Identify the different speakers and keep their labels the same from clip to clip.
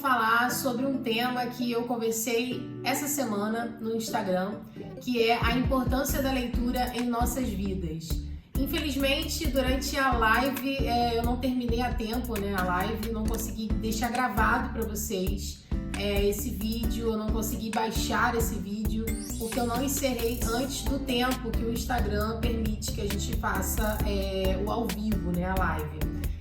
Speaker 1: falar sobre um tema que eu conversei essa semana no Instagram, que é a importância da leitura em nossas vidas. Infelizmente, durante a live, eu não terminei a tempo, a live, não consegui deixar gravado para vocês esse vídeo, eu não consegui baixar esse vídeo, porque eu não encerrei antes do tempo que o Instagram permite que a gente faça o ao vivo, a live.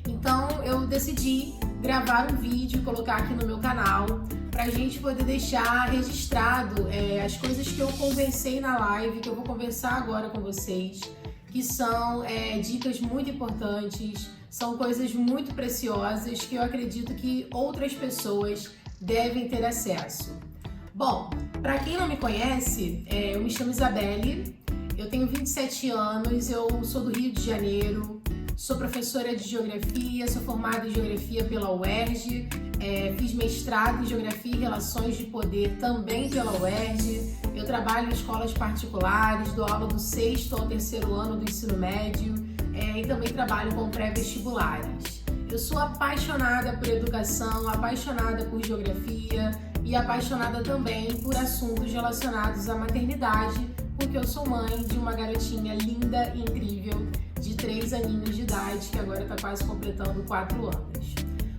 Speaker 1: Então, eu decidi gravar um vídeo e colocar aqui no meu canal para a gente poder deixar registrado as coisas que eu conversei na live, que eu vou conversar agora com vocês, que são dicas muito importantes, são coisas muito preciosas que eu acredito que outras pessoas devem ter acesso. Bom, para quem não me conhece, eu me chamo Isabelle, eu tenho 27 anos, eu sou do Rio de Janeiro, sou professora de Geografia, sou formada em Geografia pela UERJ, fiz mestrado em Geografia e Relações de Poder também pela UERJ, eu trabalho em escolas particulares, dou aula do 6º ao 3º ano do ensino médio e também trabalho com pré-vestibulares. Eu sou apaixonada por educação, apaixonada por geografia e apaixonada também por assuntos relacionados à maternidade, porque eu sou mãe de uma garotinha linda e incrível de 3 aninhos de idade, que agora está quase completando 4 anos.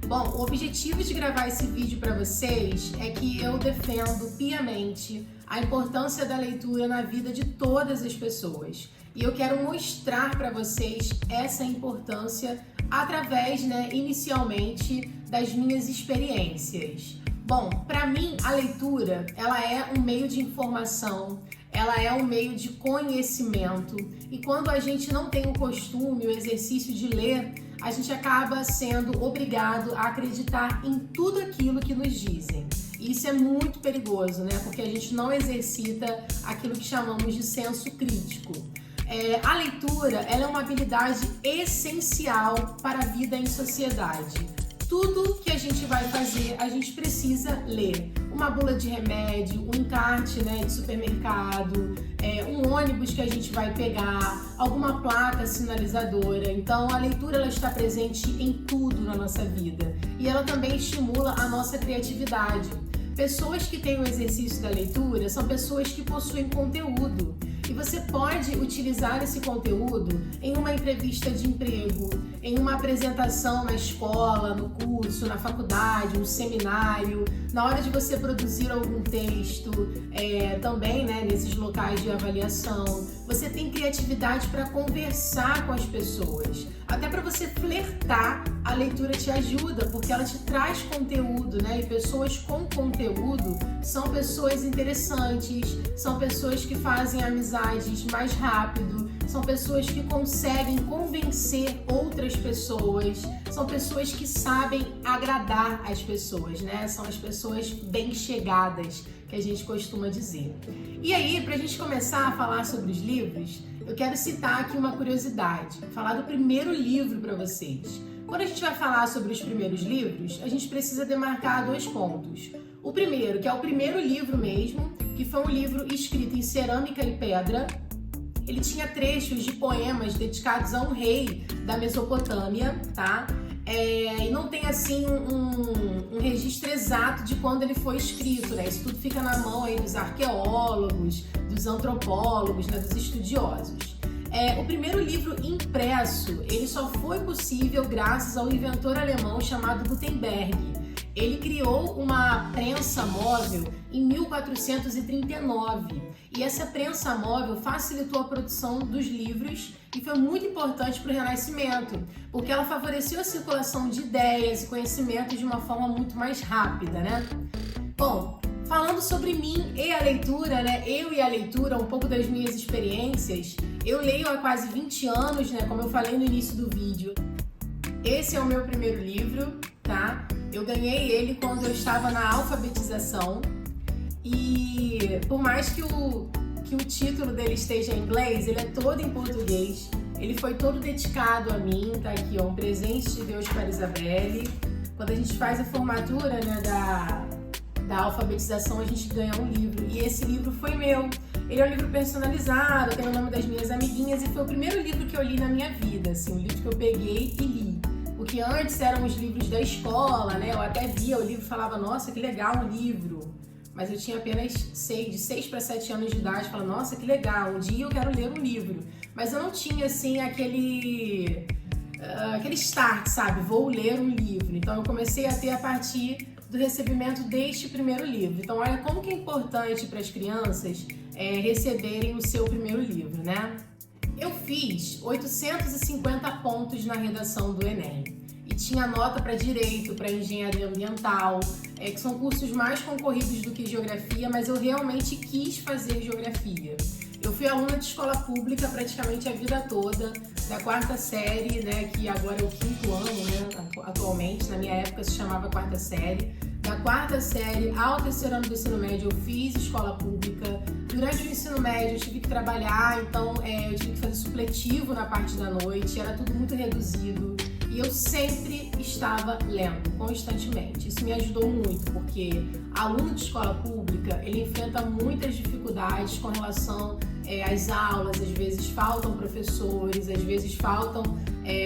Speaker 1: Bom, o objetivo de gravar esse vídeo para vocês é que eu defendo piamente a importância da leitura na vida de todas as pessoas. E eu quero mostrar para vocês essa importância através, inicialmente, das minhas experiências. Bom, para mim, a leitura, ela é um meio de informação, ela é um meio de conhecimento. E quando a gente não tem o costume, o exercício de ler, a gente acaba sendo obrigado a acreditar em tudo aquilo que nos dizem. E isso é muito perigoso, porque a gente não exercita aquilo que chamamos de senso crítico. A leitura, ela é uma habilidade essencial para a vida em sociedade. Tudo que a gente vai fazer, a gente precisa ler. Uma bula de remédio, um encarte de supermercado, um ônibus que a gente vai pegar, alguma placa sinalizadora. Então, a leitura ela está presente em tudo na nossa vida. E ela também estimula a nossa criatividade. Pessoas que têm o exercício da leitura são pessoas que possuem conteúdo. E você pode utilizar esse conteúdo em uma entrevista de emprego, em uma apresentação na escola, no curso, na faculdade, no seminário, na hora de você produzir algum texto, também nesses locais de avaliação. Você tem criatividade para conversar com as pessoas. Até para você flertar, a leitura te ajuda, porque ela te traz conteúdo, E pessoas com conteúdo são pessoas interessantes, são pessoas que fazem amizades mais rápido, são pessoas que conseguem convencer outras pessoas, são pessoas que sabem agradar as pessoas, São as pessoas bem chegadas, que a gente costuma dizer. E aí, pra gente começar a falar sobre os livros, eu quero citar aqui uma curiosidade, falar do primeiro livro para vocês. Quando a gente vai falar sobre os primeiros livros, a gente precisa demarcar 2 pontos. O primeiro, que é o primeiro livro mesmo, que foi um livro escrito em cerâmica e pedra. Ele tinha trechos de poemas dedicados a um rei da Mesopotâmia, e não tem assim um registro exato de quando ele foi escrito, Isso tudo fica na mão aí dos arqueólogos, dos antropólogos, dos estudiosos. O primeiro livro impresso, ele só foi possível graças ao inventor alemão chamado Gutenberg. Ele criou uma prensa móvel em 1439 e essa prensa móvel facilitou a produção dos livros e foi muito importante para o Renascimento, porque ela favoreceu a circulação de ideias e conhecimentos de uma forma muito mais rápida, Bom, falando sobre mim e a leitura, eu e a leitura, um pouco das minhas experiências, eu leio há quase 20 anos, como eu falei no início do vídeo. Esse é o meu primeiro livro, Eu ganhei ele quando eu estava na alfabetização e por mais que o título dele esteja em inglês, ele é todo em português. Ele foi todo dedicado a mim, tá aqui, um presente de Deus para Isabelle. Quando a gente faz a formatura, da alfabetização, a gente ganha um livro e esse livro foi meu. Ele é um livro personalizado, tem o nome das minhas amiguinhas e foi o primeiro livro que eu li na minha vida, um livro que eu peguei e li. porque antes eram os livros da escola, né? Eu até via o livro e falava, nossa, que legal um livro. Mas eu tinha apenas de 6 para 7 anos de idade, falava, nossa, que legal, um dia eu quero ler um livro. Mas eu não tinha, assim, aquele start, sabe? Vou ler um livro. Então eu comecei a ter a partir do recebimento deste primeiro livro. Então olha como que é importante para as crianças receberem o seu primeiro livro, né? Eu fiz 850 pontos na redação do Enem e tinha nota para direito, para engenharia ambiental, que são cursos mais concorridos do que geografia, mas eu realmente quis fazer geografia. Eu fui aluna de escola pública praticamente a vida toda, da 4ª série, né, que agora é o 5º ano, né, atualmente, na minha época se chamava 4ª série. Da 4ª série ao 3º ano do ensino médio eu fiz escola pública. Durante o ensino médio eu tive que trabalhar, então eu tive que fazer supletivo na parte da noite, era tudo muito reduzido. E eu sempre estava lendo, constantemente. Isso me ajudou muito, porque aluno de escola pública, ele enfrenta muitas dificuldades com relação às aulas, às vezes faltam professores, às vezes faltam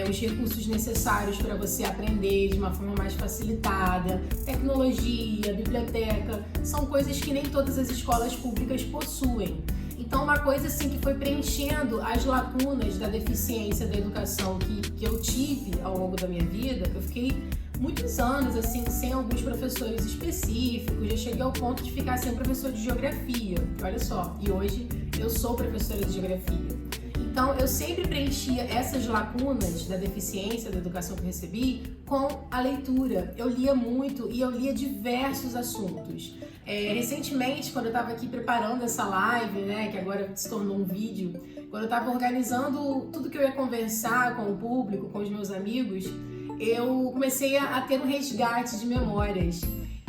Speaker 1: os recursos necessários para você aprender de uma forma mais facilitada, tecnologia, biblioteca, são coisas que nem todas as escolas públicas possuem. Então, uma coisa assim que foi preenchendo as lacunas da deficiência da educação que eu tive ao longo da minha vida, eu fiquei muitos anos assim sem alguns professores específicos, já cheguei ao ponto de ficar sem professor de geografia, olha só, e hoje eu sou professora de geografia. Então, eu sempre preenchia essas lacunas da deficiência da educação que eu recebi com a leitura. Eu lia muito e eu lia diversos assuntos. Recentemente, quando eu estava aqui preparando essa live, né, que agora se tornou um vídeo, quando eu estava organizando tudo que eu ia conversar com o público, com os meus amigos, eu comecei a ter um resgate de memórias.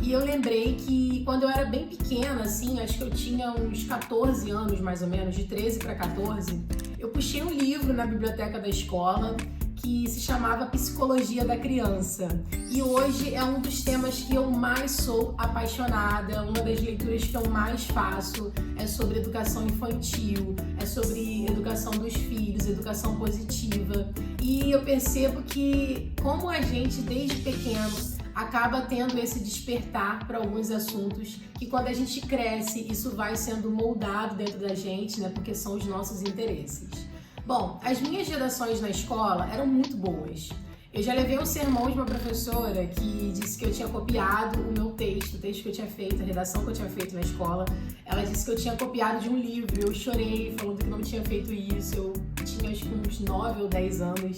Speaker 1: E eu lembrei que quando eu era bem pequena, assim, acho que eu tinha uns 14 anos mais ou menos, de 13 para 14, eu puxei um livro na biblioteca da escola que se chamava Psicologia da Criança. E hoje é um dos temas que eu mais sou apaixonada, uma das leituras que eu mais faço é sobre educação infantil, é sobre educação dos filhos, educação positiva. E eu percebo que como a gente desde pequeno acaba tendo esse despertar para alguns assuntos que quando a gente cresce, isso vai sendo moldado dentro da gente, né? Porque são os nossos interesses. Bom, as minhas redações na escola eram muito boas. Eu já levei um sermão de uma professora que disse que eu tinha copiado o meu texto, o texto que eu tinha feito, a redação que eu tinha feito na escola. Ela disse que eu tinha copiado de um livro, eu chorei falando que não tinha feito isso, eu tinha acho que uns 9 ou 10 anos.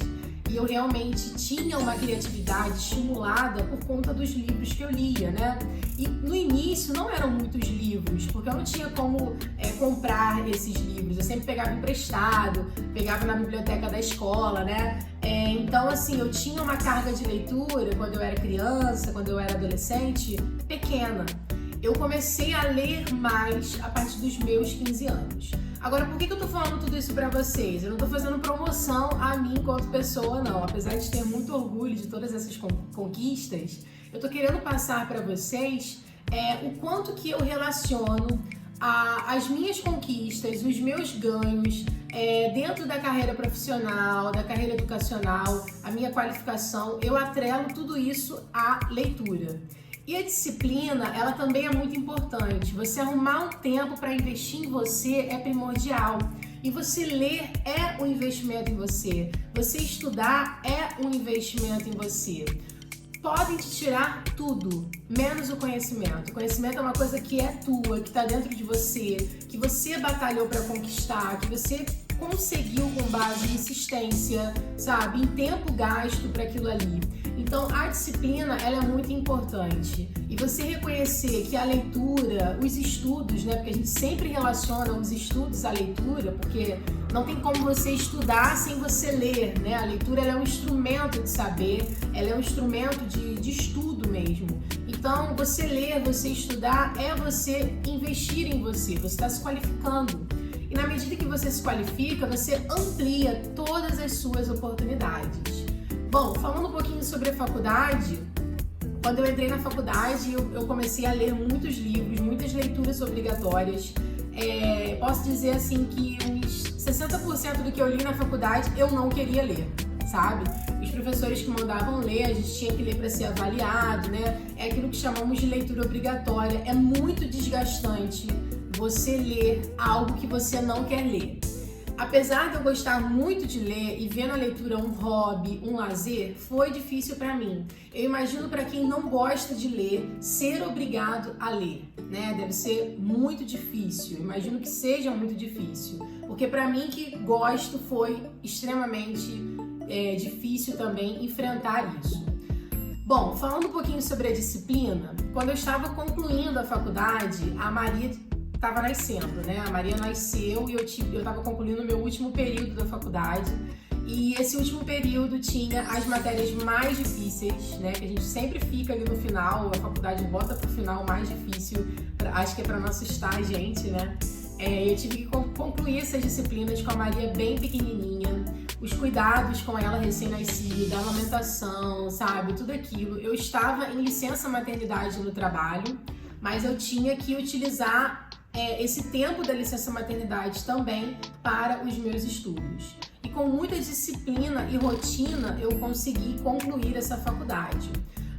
Speaker 1: E eu realmente tinha uma criatividade estimulada por conta dos livros que eu lia, né? E no início não eram muitos livros, porque eu não tinha como comprar esses livros. Eu sempre pegava emprestado, pegava na biblioteca da escola, né? Então, assim, eu tinha uma carga de leitura quando eu era criança, quando eu era adolescente, pequena. Eu comecei a ler mais a partir dos meus 15 anos. Agora, por que eu tô falando tudo isso pra vocês? Eu não tô fazendo promoção a mim enquanto pessoa, não. Apesar de ter muito orgulho de todas essas conquistas, eu tô querendo passar pra vocês o quanto que eu relaciono as minhas conquistas, os meus ganhos dentro da carreira profissional, da carreira educacional, a minha qualificação, eu atrelo tudo isso à leitura. E a disciplina, ela também é muito importante. Você arrumar um tempo para investir em você é primordial. E você ler é um investimento em você. Você estudar é um investimento em você. Podem te tirar tudo, menos o conhecimento. O conhecimento é uma coisa que é tua, que está dentro de você, que você batalhou para conquistar, que você conseguiu com base em insistência, sabe, em tempo gasto para aquilo ali. Então, a disciplina, ela é muito importante. E você reconhecer que a leitura, os estudos, né, porque a gente sempre relaciona os estudos à leitura, porque não tem como você estudar sem você ler, né? A leitura, ela é um instrumento de saber, ela é um instrumento de estudo mesmo. Então, você ler, você estudar, é você investir em você está se qualificando. E na medida que você se qualifica, você amplia todas as suas oportunidades. Bom, falando um pouquinho sobre a faculdade, quando eu entrei na faculdade, eu comecei a ler muitos livros, muitas leituras obrigatórias. Posso dizer assim que uns 60% do que eu li na faculdade eu não queria ler, sabe? Os professores que mandavam ler, a gente tinha que ler para ser avaliado, né? É aquilo que chamamos de leitura obrigatória. É muito desgastante você ler algo que você não quer ler. Apesar de eu gostar muito de ler e ver na leitura um hobby, um lazer, foi difícil para mim. Eu imagino para quem não gosta de ler, ser obrigado a ler, né? Deve ser muito difícil. Eu imagino que seja muito difícil, porque para mim que gosto foi extremamente difícil também enfrentar isso. Bom, falando um pouquinho sobre a disciplina, quando eu estava concluindo a faculdade, a Maria estava nascendo, né? A Maria nasceu e eu estava concluindo o meu último período da faculdade. E esse último período tinha as matérias mais difíceis, né? Que a gente sempre fica ali no final, a faculdade bota pro final mais difícil, acho que é para não assustar a gente, né? Eu tive que concluir essas disciplinas com a Maria bem pequenininha, os cuidados com ela recém-nascida, a amamentação, sabe? Tudo aquilo. Eu estava em licença maternidade no trabalho, mas eu tinha que utilizar esse tempo da licença maternidade também para os meus estudos. E com muita disciplina e rotina eu consegui concluir essa faculdade.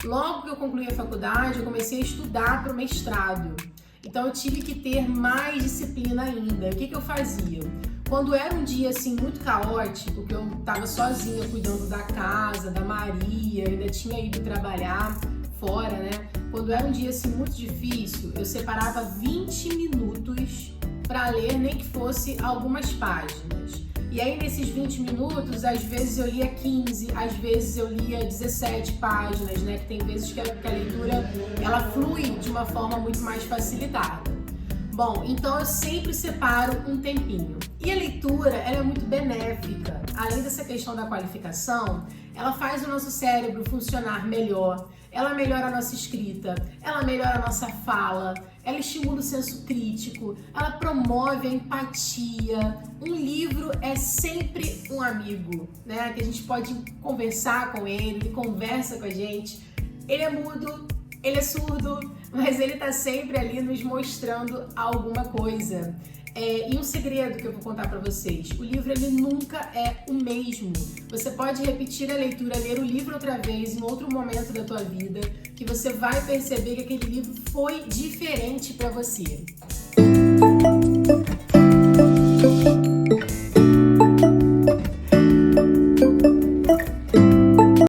Speaker 1: Logo que eu concluí a faculdade, eu comecei a estudar para o mestrado. Então eu tive que ter mais disciplina ainda. O que eu fazia? Quando era um dia assim muito caótico, que eu estava sozinha cuidando da casa, da Maria, ainda tinha ido trabalhar fora, né? Quando era um dia assim muito difícil, eu separava 20 minutos para ler, nem que fosse algumas páginas. E aí nesses 20 minutos, às vezes eu lia 15, às vezes eu lia 17 páginas, né? Que tem vezes que a leitura ela flui de uma forma muito mais facilitada. Bom, então eu sempre separo um tempinho. E a leitura, ela é muito benéfica. Além dessa questão da qualificação, ela faz o nosso cérebro funcionar melhor, ela melhora a nossa escrita, ela melhora a nossa fala, ela estimula o senso crítico, ela promove a empatia. Um livro é sempre um amigo, né? Que a gente pode conversar com ele conversa com a gente. Ele é mudo, ele é surdo, mas ele tá sempre ali nos mostrando alguma coisa. E um segredo que eu vou contar para vocês, o livro ele nunca é o mesmo. Você pode repetir a leitura, ler o livro outra vez em outro momento da tua vida, que você vai perceber que aquele livro foi diferente para você.